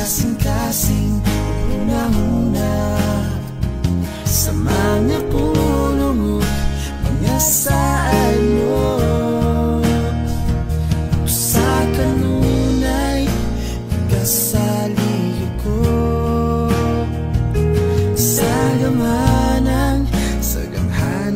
Kasing-kasing una-una sa mga pulong mga saan mo. Sa kanunay kasaliyo ko sa gamanang sa gamhan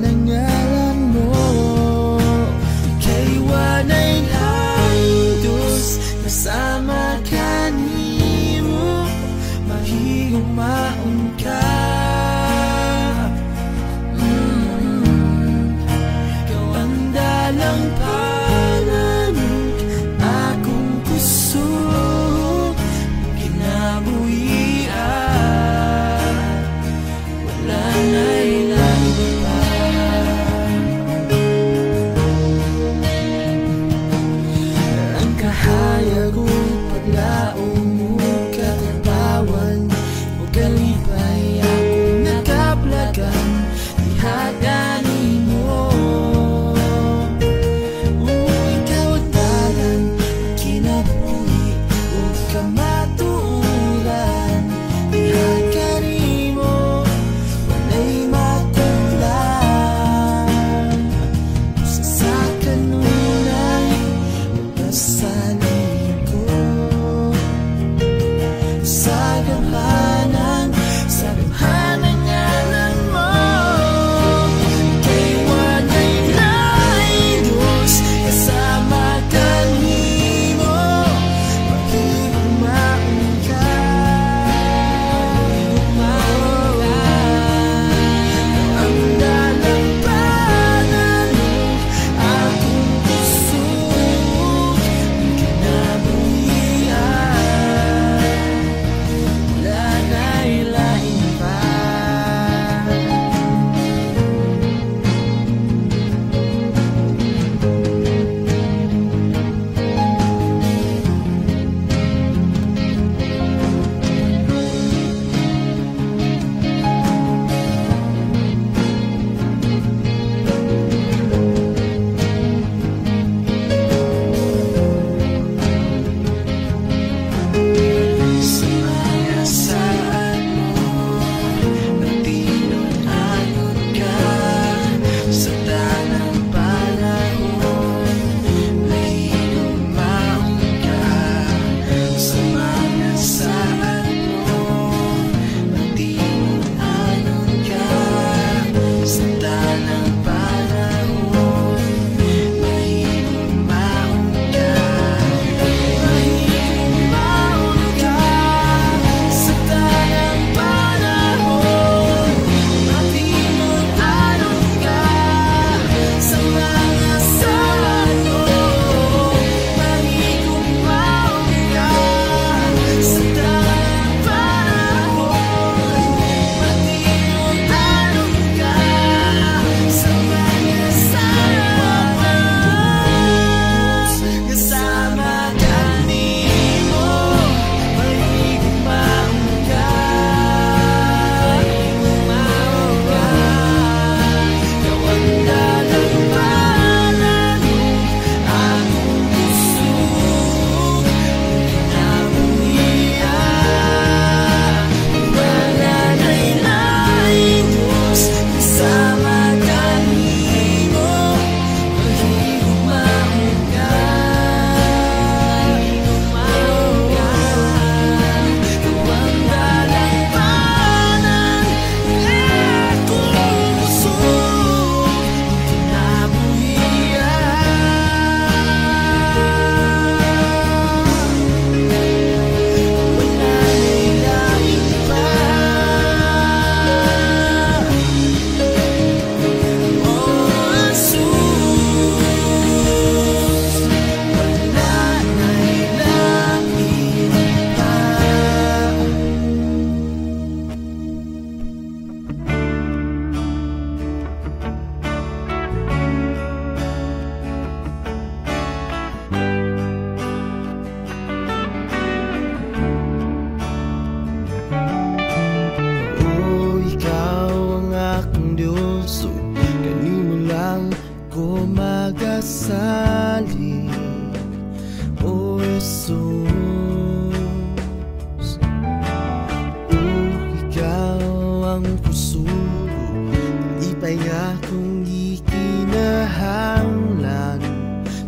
Pay akong gikinahanglan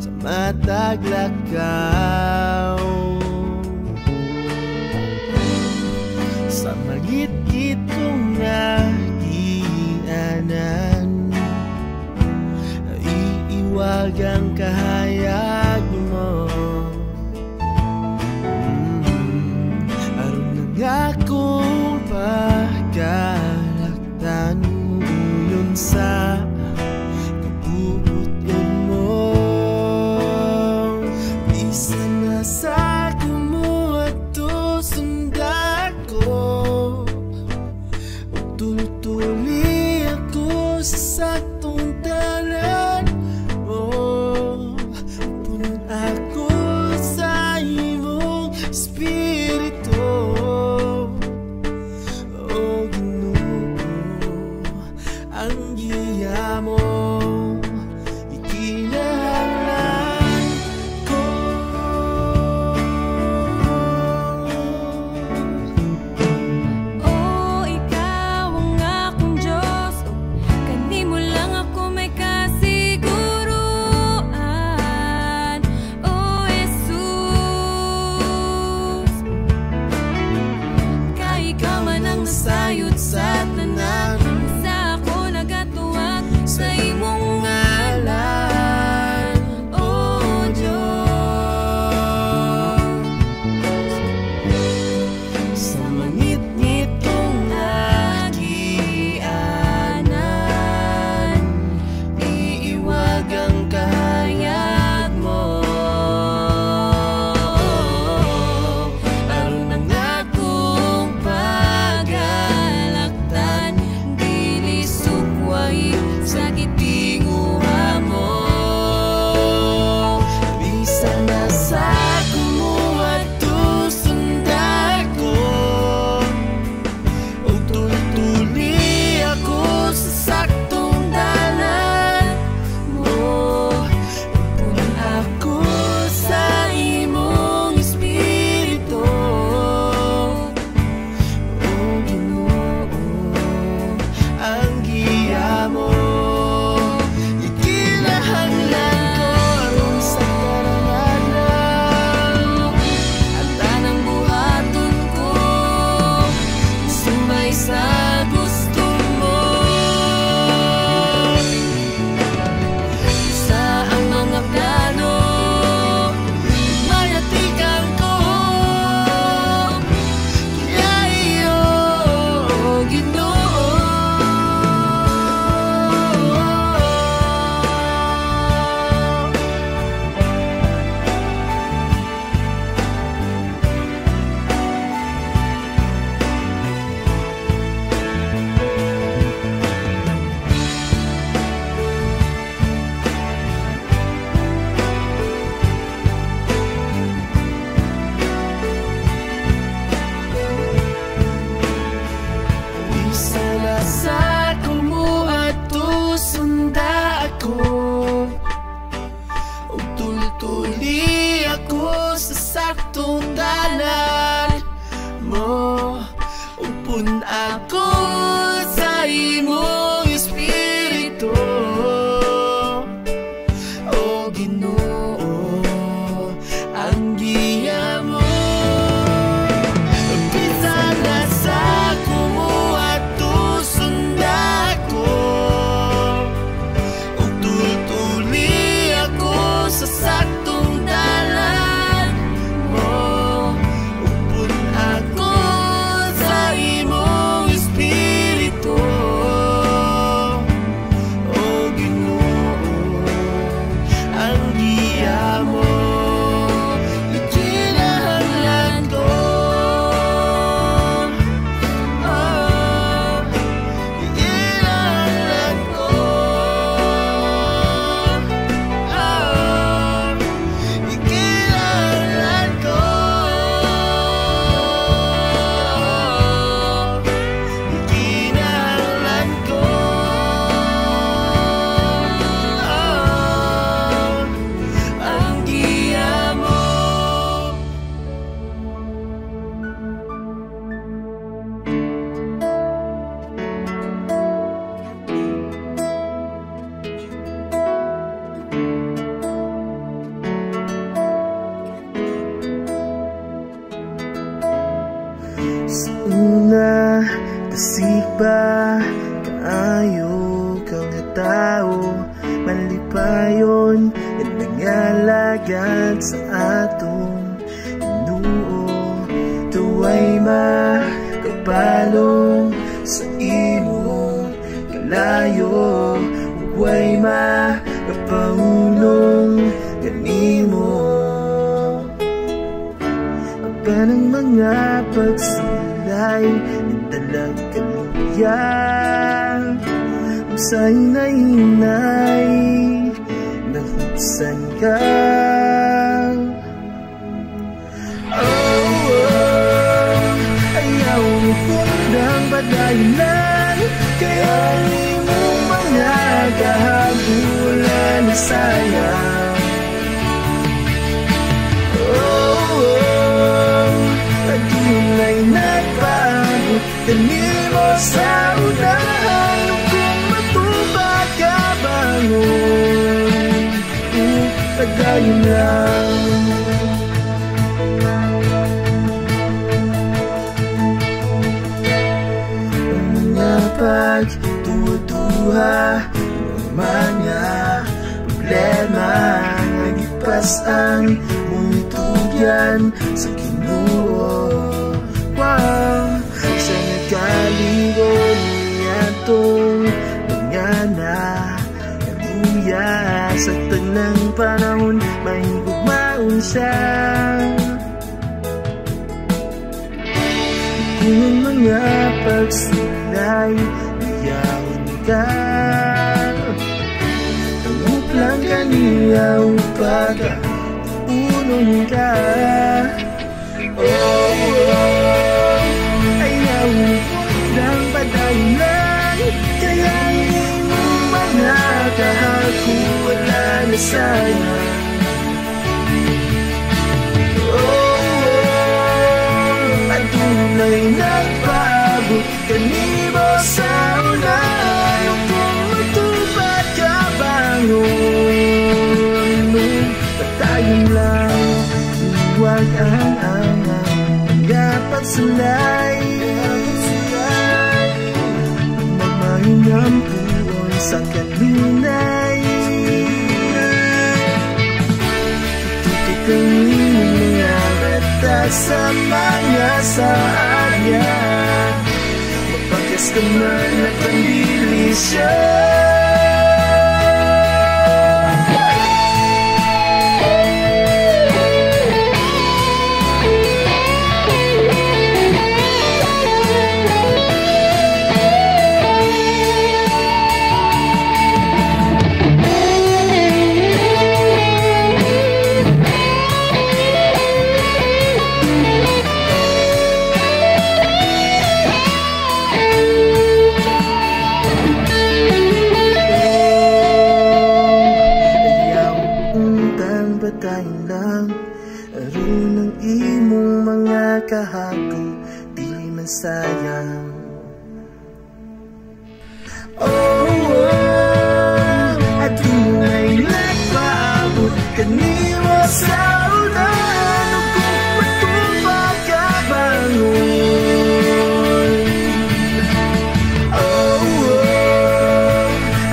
sa matag lakaw, sa magit-git kong nagianan, iiwag ang kahayag mo. Aron na akong pagkalaktan yun sa kabubuton mo. Isa na sa kumuha to sundan ko, tultuli ako sa saktong talan mo. Punon ako sa imong espiritu, o Ginoo, ang giya mo ikinahanglan ko. Oh, ikaw ang akong Diyos, kanimo lang ako may kasiguruan. Oh, Jesus, kay ikaw man ang nasayod sa tanan, sa ako nagatuwag sa imong ngalan. Oh, Diyos, Sa mangit-ngit kong nagianan, iiwag ang kahayag mo. aron ang Akong pagalaktan, dili sukway sa gitinguha mo. bisa na sa kumuha to sundan ko, o tultuli ako sa saktong dalan mo. Punon ako sa imong espiritu, o Ginoo, ang giya mo ikinahanglan ko. Aron sa karangalan Ang tanang buhaton ko, sumay sa gusto mo. Sa ang mga plano, mayatikan ko. Kaya iyo, Ginoo, bisa na sa kumuha to sunda ako, o tultuli ako sa saktong dalan mo. Upon ako sa imong espiritu, o Ginoo, ang giya mo. Bisa na sa kumuha to sundan ko, o tultuli ako sa saktong dalan mo. Upon ako sa imong espiritu, alagad sa atong Ginoo. Tuway makapalong sa imong kalayo, huway makapangulong kanimo. Kanang mga pagsulay italag kaluyan sa hinay-hinay nahuksan ka. Ayaw mo kundang padahilan, kaya mo mga kahabulan na sayang. Pag-inay nagpaabot kanimo sa unahan, kung matupad ka bangon, padayon lang. Pagtutuha ng mga problema, nagipas ang mong tugyan sa Ginoo. Wow, sa nagkaligo niya itong mga naluya sa tanang panahon, may gugmaon siya. Kung ang mga pagsulay iyawin ka, tangop lang kaniya upag unong ka. Ayaw ng padahilan, kaya yung mga kahako wala na sayang. Patunay nagpaabot kanimo sa unahan, kung matupad ka bangon, patayon lang. Huwag ang mga pagsulay, mamahinam puon sa kanunay. Tututungin mga mata sa mga saadya, mapagas ka man at pandili siya. Patayin lang aron ng imong mga kahako, dili man sayang. At tunay nagpaabot kanimo sa unahan, kung matupad ka bangon.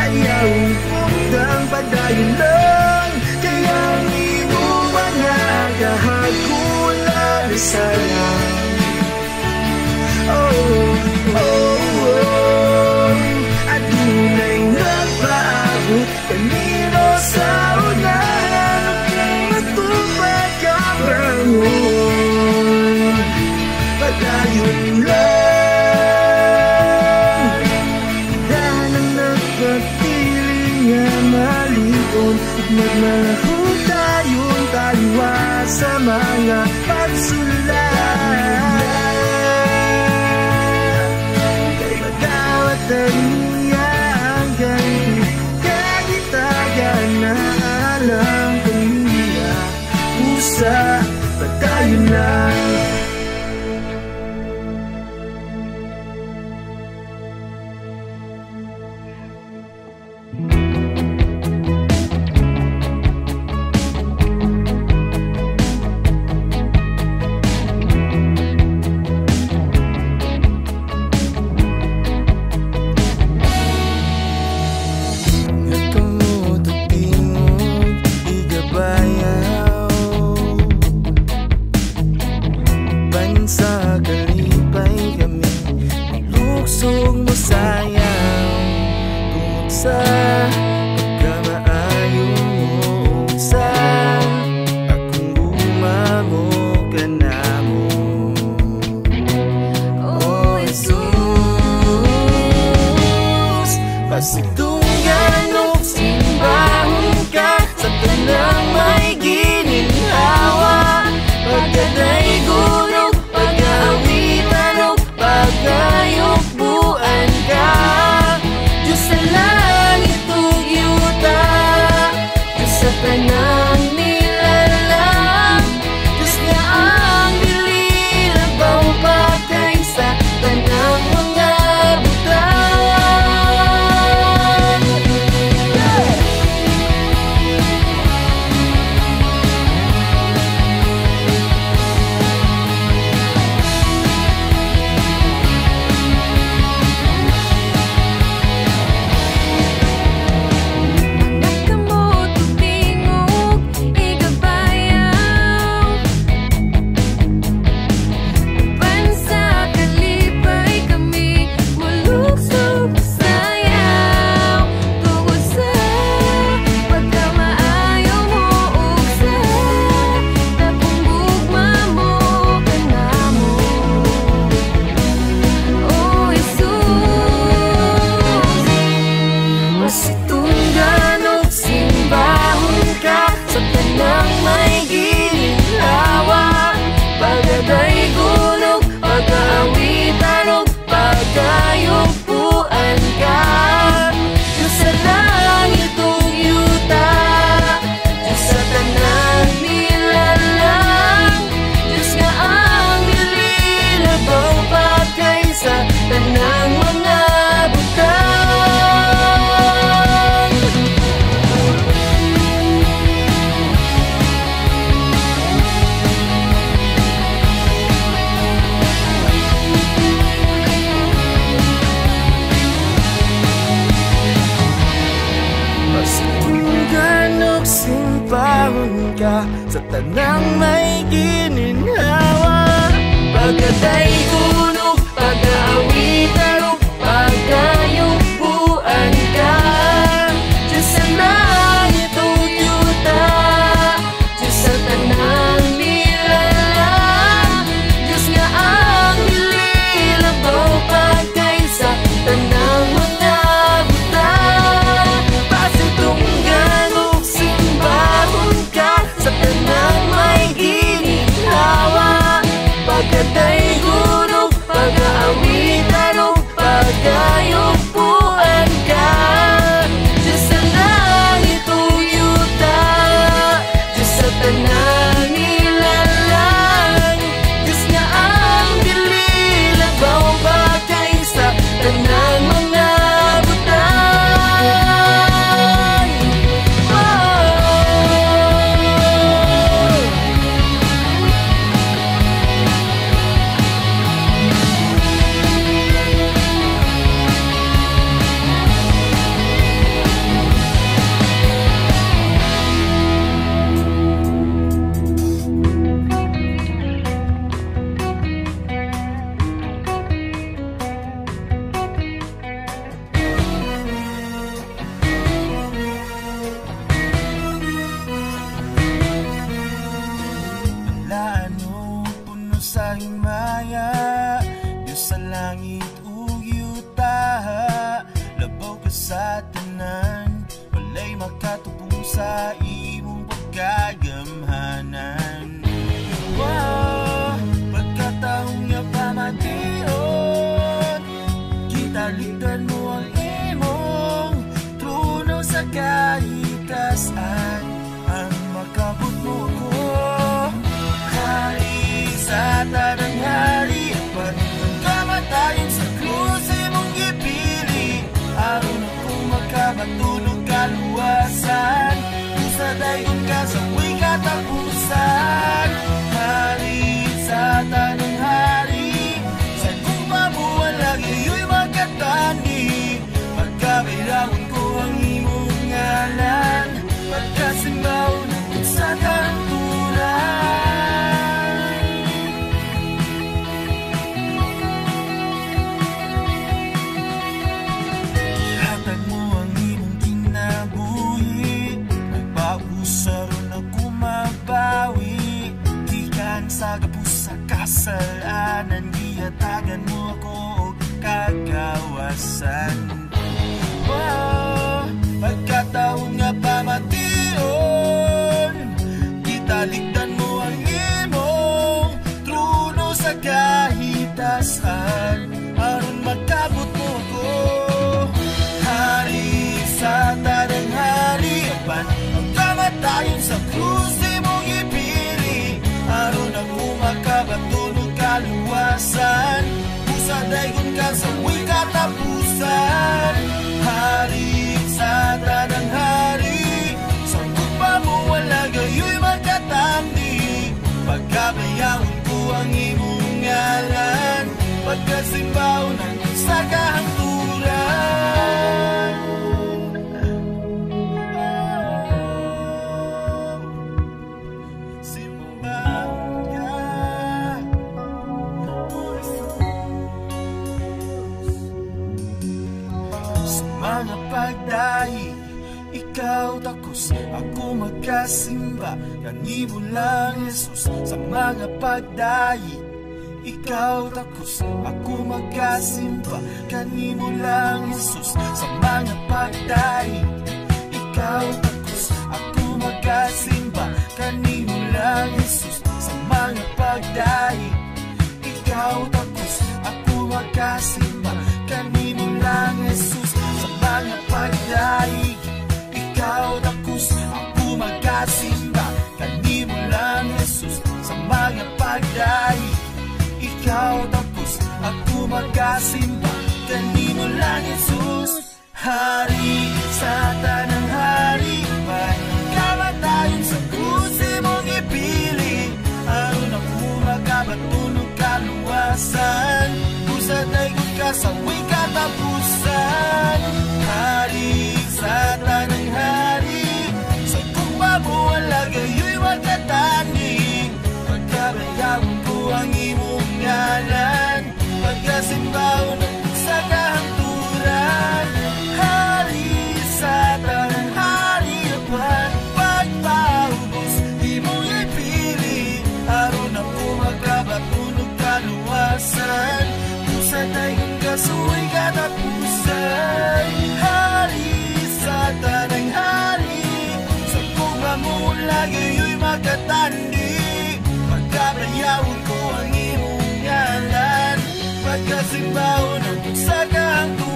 Ayaw kundang padayon lang, kaya kahagula na sayang. Adunay nagpaabot kanino sa unahan, kung matupad ka bangon, padayon lang. Dahil ang nagpatiling nga maligon, magmahal tayon taliwa sa mga pagsulay. Kay magawat niya ang ganti, kagitagan na alam kaniya, usa patayon lang. Pasidunggan o simbahon ka sa tanang may gininhawa. Pagkaday gunog, pag-awitan o pagkayukbuan ka. Diyos sa langit ug yuta, Diyos sa tanang nilalang, Diyos nga ang dili labaw pa kaysa tanang mga butang. Nagkamot ug tingog igabayaw, bansa kalipay kami mulugsog sayaw. Tungod sa pagkamaayo mo ug sa tapong gugma mo kanamo, O Jesus. Masitunggan o simbahon ka sa tanang may gininhawa. Pagkaday gunog, pag-aawitan o pagkayukbuan ka. Diyos sa langit ug yuta, Diyos sa tanang nilalang, Diyos nga ang dili labaw pa kaysa tanang mga butang. Pasidunggan o simbahon ka sa tanang may gininhawa. Pagkaday gunog, pag-aawitan o pagkayukbuan ka. Diyos sa langit ug yuta, Diyos sa tanang nilalang, Diyos nga ang dili labaw pa kaysa tanang mga butang. Pasidunggan o simbahon ka sa tanang may gininhawa. Pagkaday gunog, pag-aawitan o pagkayukbuan ka. Diyos sa langit ug yuta, Diyos sa tanang nilalang, Diyos nga ang dili labaw pa kaysa tanang mga butang. Laano puno sa himaya, Diyos sa langit ug yuta, labaw ka sa tanan, walay makatubong sa imong pagkagamhanan. Wow, pagkataong nga pamatiyon, kitaligdan mo ang imong trono sa kahitasan, ang makabot mo ko. Hari sa tanang hari, ang kamatayon sa krus imong gipili. Aron akong makabatulog kaluwasan, kung sa dayon ka sa way katapusan. Hari sa tanang hari, sa kumabuan lagi yo'y magkatani. Pagkabayramon ko ang imong ngalan, pagkasimbaw sa kanturan. Hatag mo ang imong kinabuhi, nagpausaro na kumaba. daygon ka sa way katapusan. Hari sa tanang hari, sa gugma mo wala gayo'y magkatandi. Pagkabayawin ko ang imong ngalan, pagkasimbaw ng sa kahangturan. Simbaw ka, sa mga pagdahi, ikaw takos, ako magkasimba. Kanimo lang Jesus. Sa mga pagdahi, ikaw takos, ako magkasimba. Kanimo lang Jesus. Sa mga pagdahi, ikaw takos, ako magkasimba. Kanimo lang Jesus. Sa mga pagdahi, ikaw takos, ako magkasimba. Kanimo lang Jesus. Sa mga pagdahi, ikaw takos, ako magkasimba. Kanimo lang Jesus. Sa mga pagdahi, ikaw tapos, ako magkasimba. Kanimo lang Jesus. Hari sa tanang hari, pagkamatayon sa krus imong ipili. Aron ako magkabatunog kaluwasan, pusa daygon ka sa way katapusan. Hari sa tanang hari, sa gugma mo wala gayo'y magkatani. Pagkabayawin ko ang imong ngalan, pagkasimbaw ng sa kahangturan. Hari sa tanang hari, pagpaubos imong ipili. Aron ako magkabatunog kaluwasan, pusa daygon ka sa way katapusan. Hari sa tanang hari, sa gugma mo lagayo'y magkatandi. Pagkabayawin ko ang imong ngalan, pagkasimbaw ng sa kahangturan.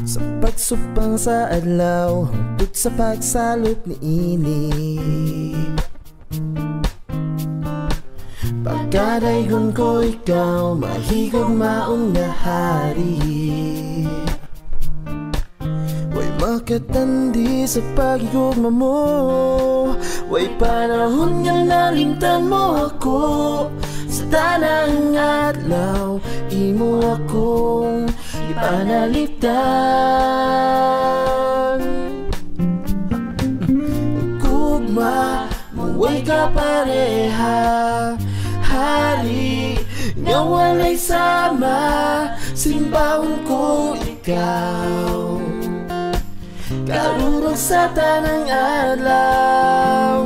Sa pagsupang sa adlaw, hangtod sa pagsalot ni ini. Pagkadaygon ko ikaw, mahigog maong nga hari. Way makatandi sa pagigugma mo, way panahon nga nalimtan mo ako. Sa tanang adlaw, imo akong ipanalitan. Gugma, muway ka pareha, hari nga walay sama. Simbahon ko ikaw, karurog sa tanang adlaw.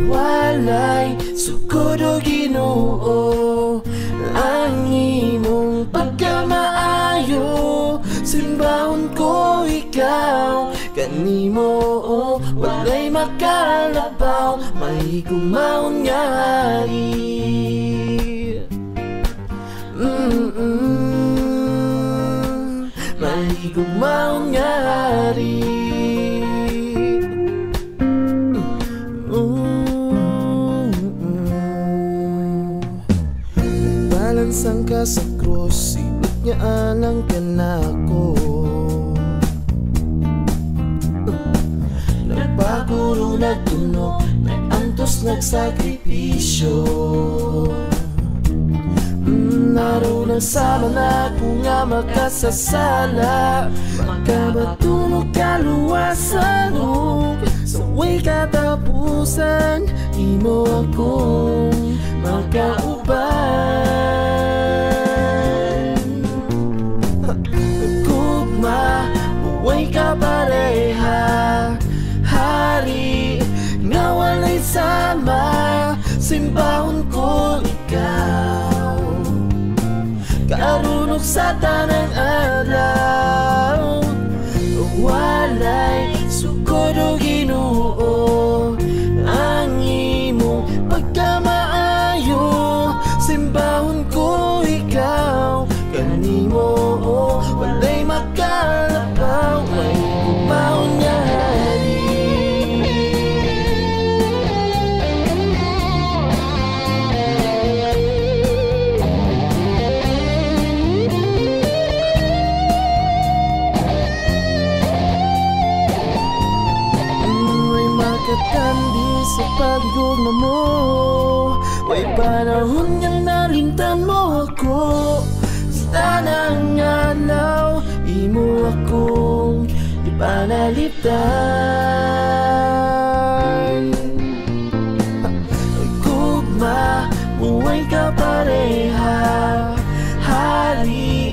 Walay sukod o Ginoo ang imong pagkamaayo. Simbahon ko ikaw, kanimo walay makalabaw. May kumaon nga hari. May kumaon nga hari. Balansang ka sa krus, silot nga alang ka na ko. Nagpaguro, nagtunog, nagantos, nagsakripisyo. Naroon sa mga kung nga makasasala, magkabatunog kaluwasan. sa way katapusan, imo akong makauban. Gugma, buhay ka pareha, hari nga walay sama, simbahon ko ikaw. Karunok sa tanang adlaw, walay sukod o Ginoo, ang imong pagkamaayo, simbahon ko ikaw. Kanimo walay makalabaw, may kumaon nga hari. Katandi sa pagdugma mo, may panahon niyang nalimtan mo ako. Sa tanang alaw, imo akong ipanaliptan. Gugma, buhay ka pareha, hari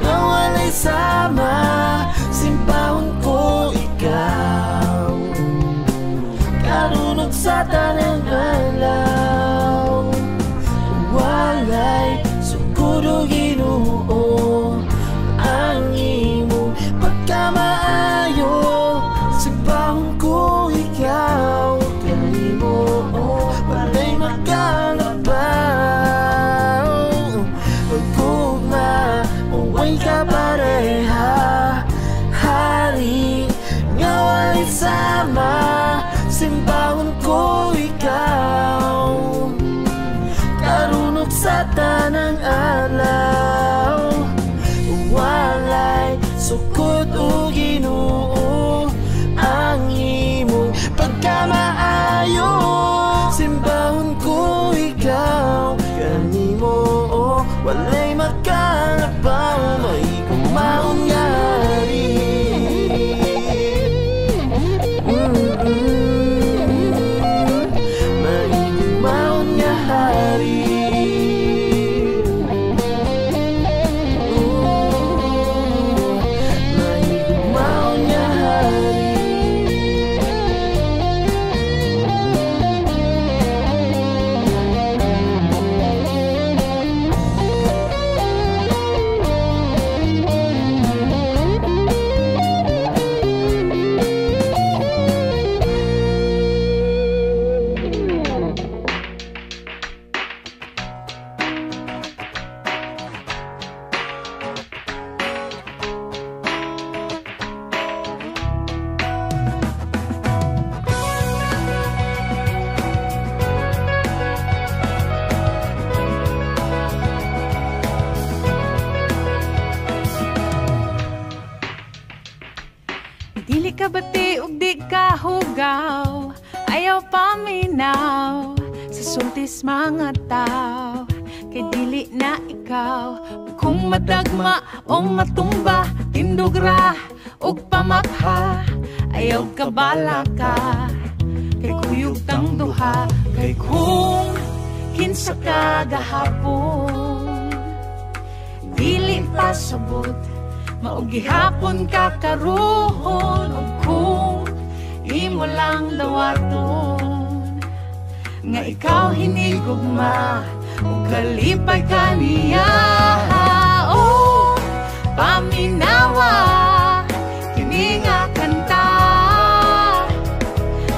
nga walay sama, simpahon ko ikaw. Karunok sa tanang alaw, walay sukod o Ginoo, ang imong pagkamaayo, simbahon ko ikaw. Kanimo walay makalabaw, gugma, buhay ka pareha, hari nga walay sama, simbahon ko ikaw. Karunok sa tanang alaw, walay sukod o Ginoo, ang imong pagkamaayo, simbahon ko ikaw. Kanimo walay makalabaw, may kumaon nga hari. Dili ka bati ug di ka hugaw, ayaw paminaw sa sultis mga tao, kay dili na ikaw. Kung madagma o matumba, tindugra ug pamakha, ayaw ka bala ka, kay kuyog tang duha. Kay kung kinsa ka gahapon, dili pa sabot, maog gihapon ka karon. Ug kung imo lang dawaton, nga ikaw hinigugma ug kalipay ka niya. Oh, paminawa kini nga kanta,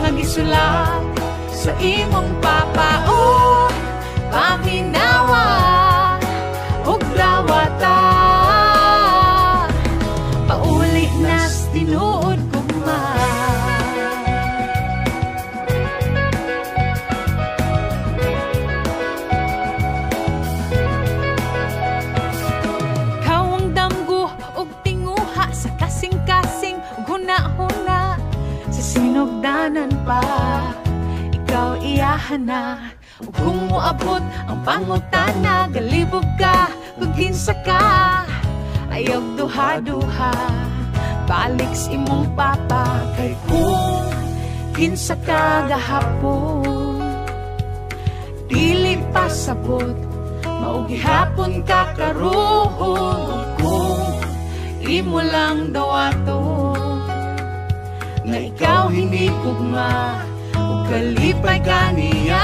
nga gisulat sa imong papa. Oh, paminawa ug dawata, pauli nas tinuod gugma. Kawang damgo ug tinguha sa kasing-kasing ug huna-huna, sa sinugdanan pa ikaw iyahan na. Ug kung moabot ang pangutana, galibog ka kung kinsa ka, ayaw duha-duha balik sa imong papa. Kay kung kinsa kagahapon, dili pasabot, mao gihapon ka karon. Kung imo lang dawaton, nga ikaw hindi gugma, ug kalipay ka niya.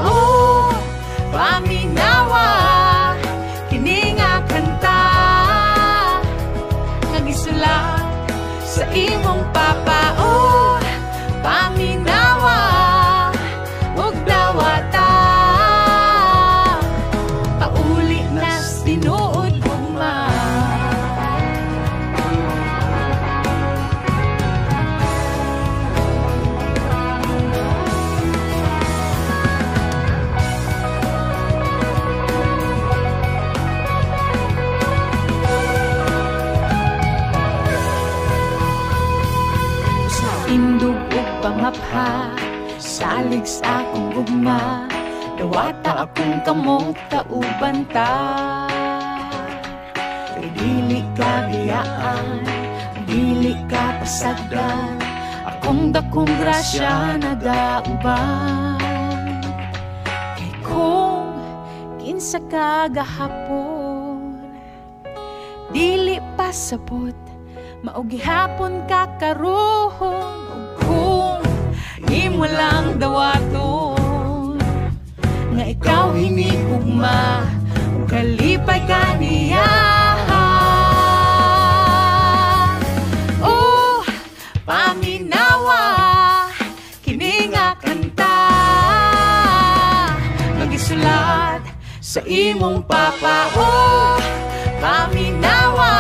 Oh, paminawa kini nga kanta, nagisulat sa imong papa. Oh, paminawa ug dawata, pauli nas tinuod gugma. Indug ug pangapha, salig sa akong gugma, dawata akong kamot kauban ta. Kay dili ka biyaan, dili ka pasagdan, akong dakong grasya nagauban. Kay kung kinsa kagahapon, dili pasabot, mao gihapon ka karon. Kung imo lang dawaton, nga ikaw hinigugma, ug kalipay ka niya. Oh, paminawa kini nga kanta, nagisulat sa imong papa. Oh, paminawa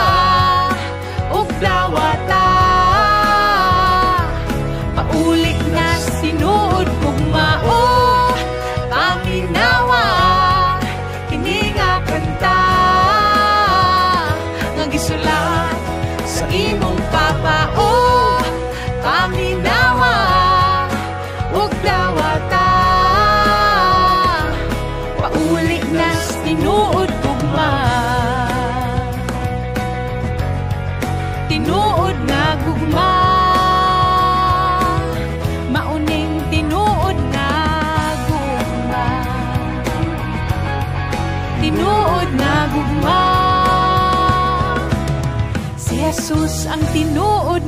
ug dawata, paulik na sinuod gugma. Oh, paminawa kini nga kanta, nga gisulat sa imong papa. Oh, paminawa ug dawata, paulik na sinuod gugma. Tinuod nga gugma, mauning tinuod nga gugma, tinuod nga gugma. Si Jesus ang tinuod